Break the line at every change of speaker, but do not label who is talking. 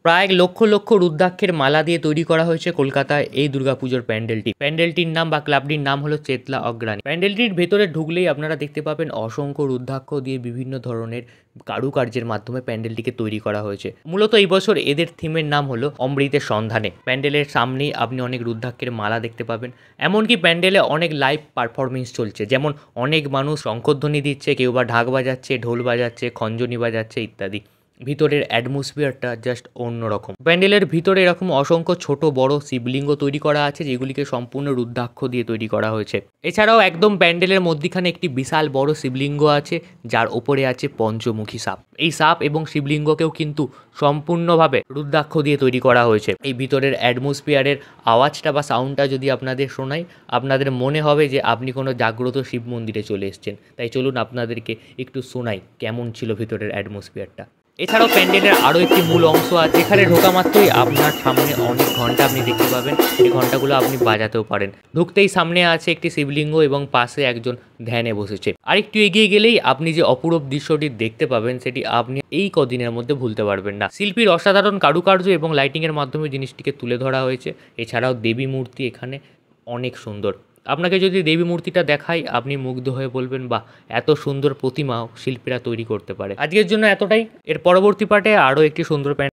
প্রায় লক্ষ লক্ষ রুদ্রাক্ষের মালা দিয়ে তৈরি করা হয়েছে কলকাতায় এই দুর্গাপুজোর প্যান্ডেলটি। প্যান্ডেলটির নাম বা ক্লাবটির নাম হলো চেতলা অগ্রাণী। প্যান্ডেলটির ভেতরে ঢুকলেই আপনারা দেখতে পাবেন অসংখ্য রুদ্রাক্ষ দিয়ে বিভিন্ন ধরনের কারুকার্যের মাধ্যমে প্যান্ডেলটিকে তৈরি করা হয়েছে। মূলত এই বছর এদের থিমের নাম হলো অমৃতের সন্ধানে। প্যান্ডেলের সামনেই আপনি অনেক রুদ্রাক্ষের মালা দেখতে পাবেন। এমনকি প্যান্ডেলে অনেক লাইভ পারফরমেন্স চলছে, যেমন অনেক মানুষ শঙ্খধ্বনি দিচ্ছে, কেউ বা ঢাক বাজাচ্ছে, ঢোল বাজাচ্ছে, খঞ্জনি বাজাচ্ছে ইত্যাদি। ভিতরের অ্যাটমসফিয়ারটা জাস্ট অন্যরকম। প্যান্ডেলের ভিতরে এরকম অসংখ্য ছোট বড় শিবলিঙ্গ তৈরি করা আছে, যেগুলিকে সম্পূর্ণ রুদ্রাক্ষ দিয়ে তৈরি করা হয়েছে। এছাড়াও একদম প্যান্ডেলের মধ্যিখানে একটি বিশাল বড় শিবলিঙ্গ আছে, যার ওপরে আছে পঞ্চমুখী সাপ। এই সাপ এবং শিবলিঙ্গকেও কিন্তু সম্পূর্ণভাবে রুদ্রাক্ষ দিয়ে তৈরি করা হয়েছে। এই ভিতরের অ্যাটমসফিয়ারের আওয়াজটা বা সাউন্ডটা যদি আপনাদের শোনাই, আপনাদের মনে হবে যে আপনি কোনো জাগ্রত শিব মন্দিরে চলে এসেছেন। তাই চলুন আপনাদেরকে একটু শোনাই কেমন ছিল ভিতরের অ্যাটমসফিয়ারটা। এছাড়াও প্যান্ডেলের আরও একটি মূল অংশ আছে, যেখানে ঢোকা মাত্রই আপনার সামনে অনেক ঘন্টা আপনি দেখতে পাবেন। এই ঘন্টাগুলো আপনি বাজাতেও পারেন। ঢুকতেই সামনে আছে একটি শিবলিঙ্গ এবং পাশে একজন ধ্যানে বসেছে। আরেকটু এগিয়ে গেলেই আপনি যে অপূরব দৃশ্যটি দেখতে পাবেন, সেটি আপনি এই কদিনের মধ্যে ভুলতে পারবেন না। শিল্পীর অসাধারণ কারুকার্য এবং লাইটিংয়ের মাধ্যমে জিনিসটিকে তুলে ধরা হয়েছে। এছাড়াও দেবী মূর্তি এখানে অনেক সুন্দর। আপনাকে যদি দেবী মূর্তিটা দেখাই, আপনি মুগ্ধ হয়ে বলবেন, বাহ, এত সুন্দর প্রতিমাও শিল্পীরা তৈরি করতে পারে। আজকের জন্য এতটাই। এর পরবর্তী পার্টে আরও একটি সুন্দর